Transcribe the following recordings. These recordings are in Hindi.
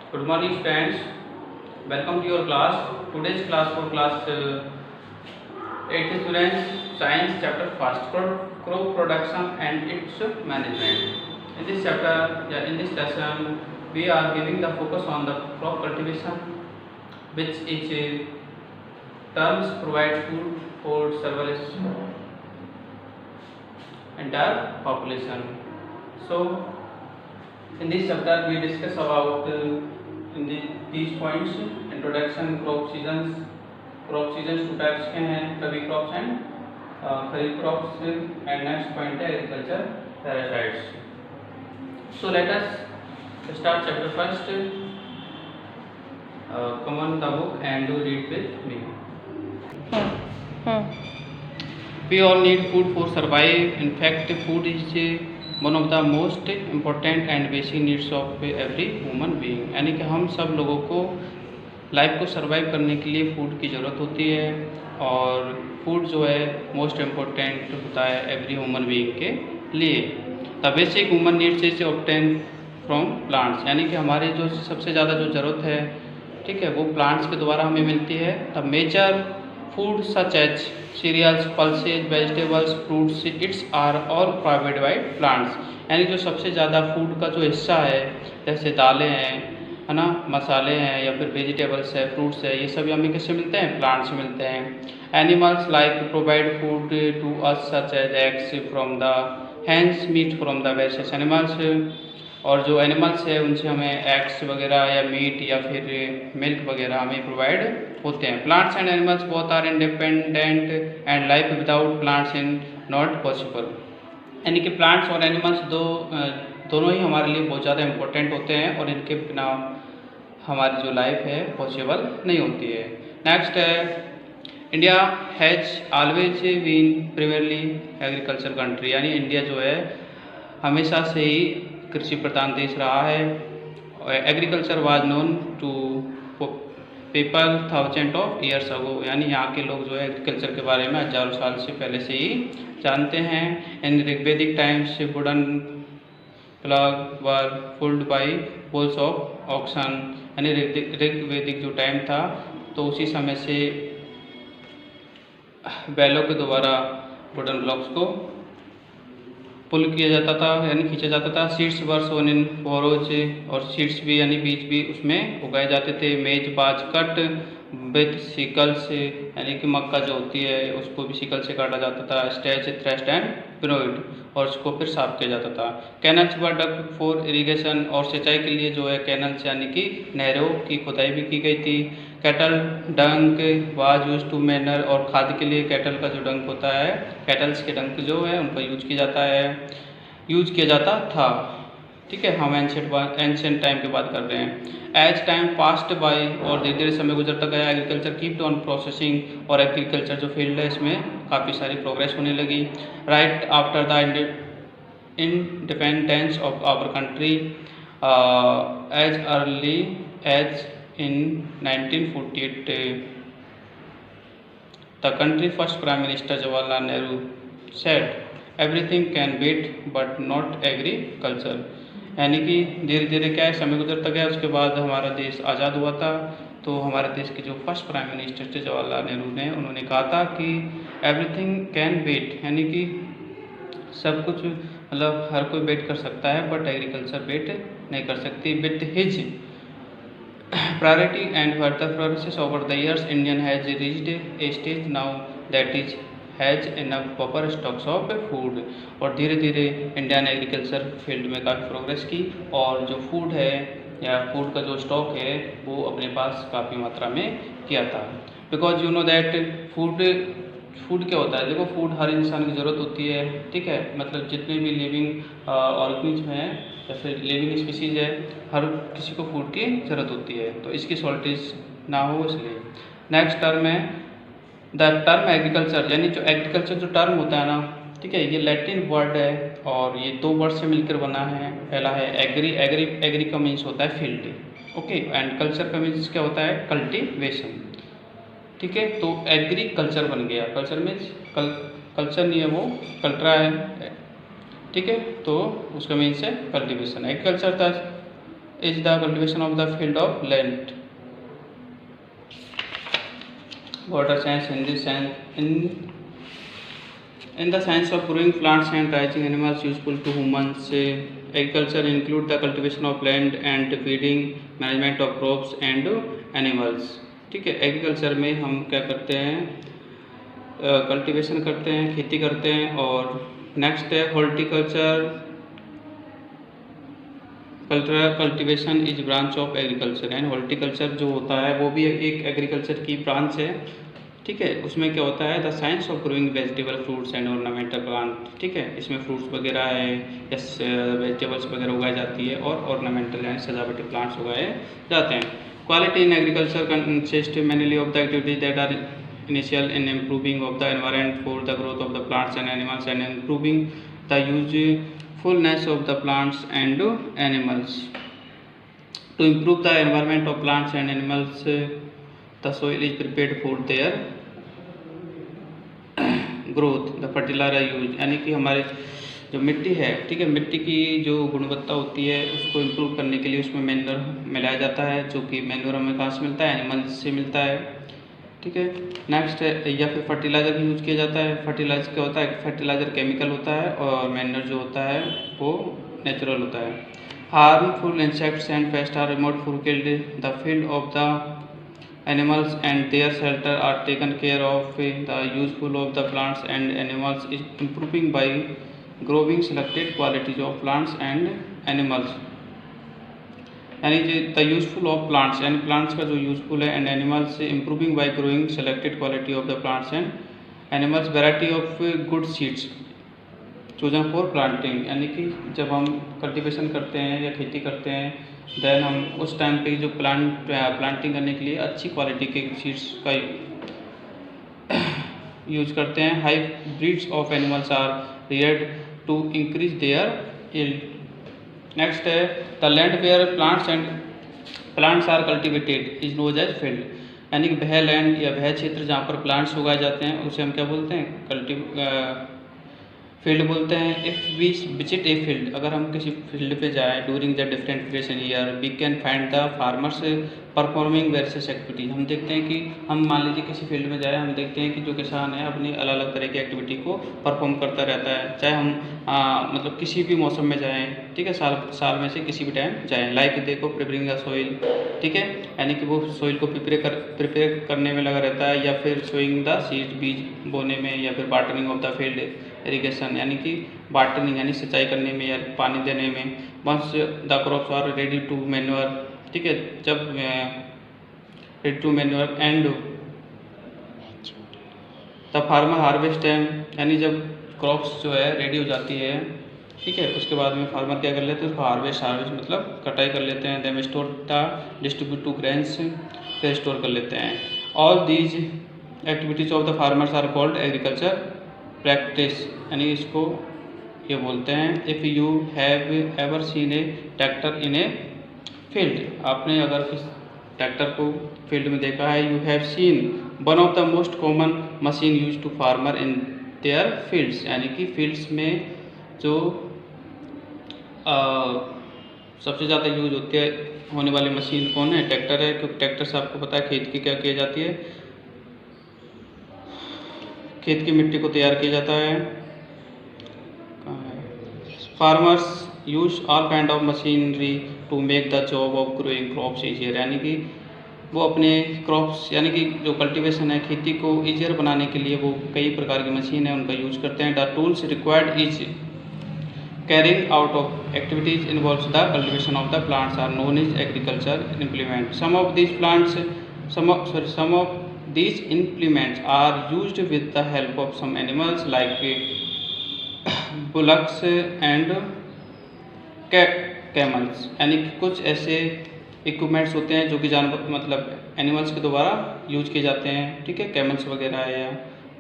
Good morning, students. Welcome to your class. Today's class for class 8th students, science chapter first, crop production and its management. In this chapter, in this lesson, we are giving the focus on the crop cultivation, which is terms provide food for several entire population. So, in this chapter, we discuss about these points: introduction, crop seasons two types के हैं, rabi crops and kharif crops, and next point है agriculture parasites. So let us start chapter first. Come on the book and do read with me. We all need food for survive. In fact, food is one of the most important and basic needs of every human being. यानी कि हम सब लोगों को लाइफ को सर्वाइव करने के लिए फूड की ज़रूरत होती है, और फूड जो है मोस्ट इम्पोर्टेंट होता है एवरी ह्यूमन बीइंग के लिए. The basic human needs is obtain from plants, यानी कि हमारे जो सबसे ज़्यादा जो ज़रूरत है, ठीक है, वो प्लांट्स के द्वारा हमें मिलती है. The major food such as cereals, pulses, vegetables, fruits, it's are all provided by plants. यानी जो सबसे ज़्यादा फूड का जो हिस्सा है, जैसे दालें हैं, है ना, मसाले हैं, या फिर वेजिटेबल्स है, फ्रूट्स है, ये सभी हमें किससे मिलते हैं? प्लांट से मिलते हैं. Animals like provide food to us such as eggs from the hens, meat from the vegetables. Animals, और जो एनिमल्स है उनसे हमें एग्स वगैरह या मीट या फिर मिल्क वगैरह हमें प्रोवाइड होते हैं. Plants and animals both are independent and life without plants in not possible. यानी कि प्लांट्स और एनिमल्स दोनों ही हमारे लिए बहुत ज़्यादा इम्पोर्टेंट होते हैं, और इनके बिना हमारी जो लाइफ है पॉसिबल नहीं होती है. नेक्स्ट है, India has always been premierly agriculture country. यानी इंडिया जो है हमेशा से ही कृषि प्रधान देश रहा है. Agriculture was known to people thousand of years ago. यानी यहाँ के लोग जो है एग्रीकल्चर के बारे में हजारों साल से पहले से ही जानते हैं. In Rigvedic times wooden plough were pulled by poles of oxen. यानी ऋग्वेदिक जो टाइम था, तो उसी समय से बैलों के द्वारा वुडन ब्लॉक्स को पुल किया जाता था, यानी खींचा जाता था. सीड्स वर सोन इन बोरोज, और सीड्स भी यानी बीज भी उसमें उगाए जाते थे. मेज बाज कट विथ सिकल्स, यानी कि मक्का जो होती है उसको भी सिकल से काटा जाता था. स्टेच थ्रेस्ट एंड विनोइड, और उसको फिर साफ किया जाता था. Canals were dug for irrigation, और सिंचाई के लिए जो है कैनल्स यानी कि नहरों की खुदाई भी की गई थी. कैटल डंक वाज यूज टू मैनर, और खाद के लिए कैटल का जो डंक होता है, कैटल्स के डंक जो है उनका यूज किया जाता था. ठीक है, हम एंशिएंट टाइम की बात कर रहे हैं. एज टाइम पास्ट बाय, और धीरे धीरे समय गुजरता गया, एग्रीकल्चर कीप्ड ऑन प्रोसेसिंग, और एग्रीकल्चर जो फील्ड है इसमें काफ़ी सारी प्रोग्रेस होने लगी. Right after the independence of our country, as early as in 1948, the country first Prime Minister Jawaharlal Nehru said, "Everything can wait, but not agriculture." यानी कि धीरे धीरे क्या है, समय गुजरता गया, उसके बाद हमारा देश आज़ाद हुआ था. तो हमारे देश के जो फर्स्ट प्राइम मिनिस्टर थे जवाहरलाल नेहरू ने, उन्होंने कहा था कि एवरीथिंग कैन वेट, यानी कि सब कुछ, मतलब हर कोई वेट कर सकता है, बट एग्रीकल्चर वेट नहीं कर सकती. With his priority and further progress over the years, Indian has reached a stage now that is has enough proper stocks of food. और धीरे धीरे इंडिया ने एग्रीकल्चर फील्ड में काफ़ी प्रोग्रेस की, और जो फूड है या फूड का जो स्टॉक है वो अपने पास काफ़ी मात्रा में किया था. Because you know that food क्या होता है. देखो, फूड हर इंसान की ज़रूरत होती है, ठीक है, मतलब जितने भी लिविंग ऑर्गेनिज्म हैं या फिर लिविंग स्पीसीज है, हर किसी को फूड की ज़रूरत होती है, तो इसकी शॉर्टेज ना हो इसलिए. नेक्स्ट टर्म है द टर्म एग्रीकल्चर. यानी जो एग्रीकल्चर जो टर्म होता है ना, ठीक है, ये लैटिन वर्ड है, और ये दो वर्ड से मिलकर बना है. पहला है एग्री. एग्री का मीन्स होता है फील्ड, ओके, एंड कल्चर का मीन्स क्या होता है? कल्टिवेशन. ठीक है, तो एग्रीकल्चर बन गया. कल्चर मीन्स कल्चर नहीं है, वो कल्ट्रा है, ठीक है, तो उसका मीन्स है कल्टिवेशन. एग्रीकल्चर था is the cultivation of the field of land. Water science in the science of growing plants and raising animals useful to humans. Agriculture include the cultivation of land and feeding, management of crops and animals. ठीक है, एग्रीकल्चर में हम क्या करते हैं, कल्टीवेशन करते हैं, खेती करते हैं. और नेक्स्ट है horticulture. Cultivation is branch of agriculture. And horticulture जो होता है वो भी एक एग्रीकल्चर की ब्रांच है. ठीक है, उसमें क्या होता है, the science of growing vegetable, fruits and ornamental plant. ठीक है, इसमें फ्रूट्स वगैरह है या वेजिटेबल्स वगैरह उगाई जाती है और ऑर्नामेंटल एंड सजावटी प्लांट्स उगाए जाते हैं. Quality in agriculture consist mainly of the activities that are initial in improving of the environment for the growth of the plants and animals and improving the usefulness of the plants and animals. To improve the environment of plants and animals, the soil is prepared for their growth. The fertilizer used, यानी कि हमारे जो मिट्टी है, ठीक है, मिट्टी की जो गुणवत्ता होती है उसको इम्प्रूव करने के लिए उसमें मैन्योर मिलाया जाता है, जो कि मैन्योर हमें कहाँ से मिलता है, एनिमल्स से मिलता है. ठीक है, नेक्स्ट है, या फिर फर्टिलाइज़र यूज किया जाता है. फर्टिलाइजर क्या होता है, फर्टिलाइज़र केमिकल होता है और मैन्योर जो होता है वो नेचुरल होता है. Harmful insects and pests are removed for killed. The field of the animals and their shelter are taken care of. The useful of the plants and animals is improving by growing selected qualities of plants and animals. यानी the useful of plants यानी plants का जो useful है and animals improving by growing selected quality of the plants and animals. Variety of good seeds chosen for planting, यानी कि जब हम कल्टीवेशन करते हैं या खेती करते हैं देन हम उस टाइम पे जो प्लांटिंग करने के लिए अच्छी क्वालिटी के सीड्स का यूज करते हैं. High breeds of animals are reared to increase their yield. Next है, the land where plants are cultivated is known as field. यानी कि वह लैंड या वह क्षेत्र जहाँ पर प्लांट्स उगाए जाते हैं उसे हम क्या बोलते हैं, फील्ड बोलते हैं. If we visit a field, अगर हम किसी फील्ड पे जाएं during the different vacation year, we can find the farmers performing various activity. हम देखते हैं कि हम मान लीजिए किसी फील्ड में जाए, हम देखते हैं कि जो किसान है अपनी अलग अलग तरह की एक्टिविटी को परफॉर्म करता रहता है, चाहे हम मतलब किसी भी मौसम में जाएँ. ठीक है, साल में से किसी भी टाइम जाएँ. लाइक देखो प्रिपेयरिंग द सॉइल. ठीक है, यानी कि वो सॉइल को प्रिपेयर करने में लगा रहता है, या फिर सोइंग द सीड, बीज बोने में, या फिर watering of the field, irrigation यानी कि वाटरिंग यानी सिंचाई करने में या पानी देने में. Once the crops are ready to manure. ठीक है, जब ready to manure and the farmer harvest time, यानी जब क्रॉप्स जो है रेडी हो जाती है, ठीक है, उसके बाद में फार्मर क्या कर लेते हैं, उसको हार्वेस्ट मतलब कटाई कर लेते हैं. Then store the distribute to grains, फिर स्टोर कर लेते हैं. All these activities of the farmers are called agriculture practice, यानी इसको ये बोलते हैं. If you have ever seen a tractor in a field, आपने अगर किस ट्रैक्टर को फील्ड में देखा है, you have seen one of the most common machine use to farmer in their fields. यानी कि फील्ड्स में जो सबसे ज़्यादा यूज होने वाली मशीन कौन है, ट्रैक्टर है. क्योंकि ट्रैक्टर से आपको पता है खेत की क्या की जाती है, खेत की मिट्टी को तैयार किया जाता है. Farmers use all kind of machinery to make the job of growing crops easier. यानी कि वो अपने क्रॉप्स यानी कि जो कल्टीवेशन है, खेती को ईजियर बनाने के लिए वो कई प्रकार की मशीन है उनका यूज करते हैं. The tools required is carrying out of activities involves the cultivation of the plants are known as agriculture implement. Some of these implements are used with the help of some animals like bullocks and camels. यानी कि कुछ ऐसे इक्विपमेंट्स होते हैं जो कि जानवर मतलब एनिमल्स के द्वारा यूज किए जाते हैं. ठीक है, कैमल्स वगैरह है या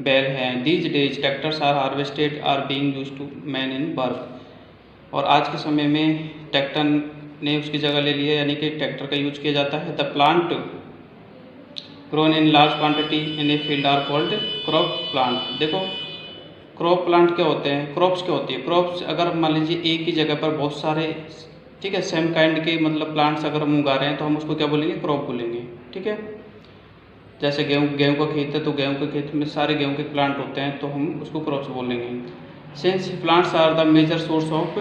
बैल हैं. These days tractors are harvested are being use to man in work. और आज के समय में ट्रैक्टर ने उसकी जगह ले ली है, यानी कि ट्रैक्टर का यूज किया जाता है. The plant grown in large quantity in a field are called crop plant. देखो क्रॉप प्लांट क्या होते हैं, क्रॉप्स क्या होती है. क्रॉप्स अगर मान लीजिए एक ही जगह पर बहुत सारे ठीक है। सेम काइंड के मतलब प्लांट्स अगर हम उगा रहे हैं तो हम उसको क्या बोलेंगे, क्रॉप बोलेंगे। ठीक है। जैसे गेहूँ का खेत है तो गेहूँ के खेत में सारे गेहूँ के प्लांट होते हैं तो हम उसको क्रॉप्स बोलेंगे। Since plants are the major source of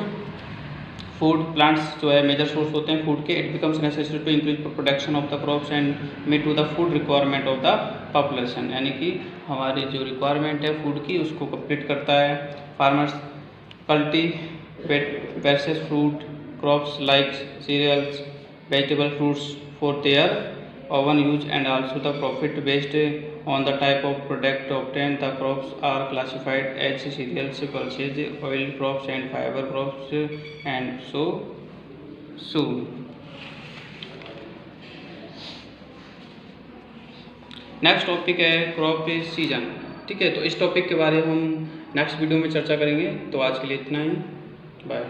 food, plants जो है मेजर सोर्स होते हैं फूड के, it becomes necessary to increase production of the crops and meet to the food requirement of the population. यानी कि हमारी जो रिक्वायरमेंट है फूड की उसको कंप्लीट करता है। Farmers cultivate various fruit crops like cereals, vegetable fruits for their own use and also the profit based on the type of product obtained. The crops are classified as cereals, pulses, oil crops and fiber crops and so next topic है क्रॉप सीजन। ठीक है, तो इस टॉपिक के बारे में हम नेक्स्ट वीडियो में चर्चा करेंगे। तो आज के लिए इतना ही, बाय।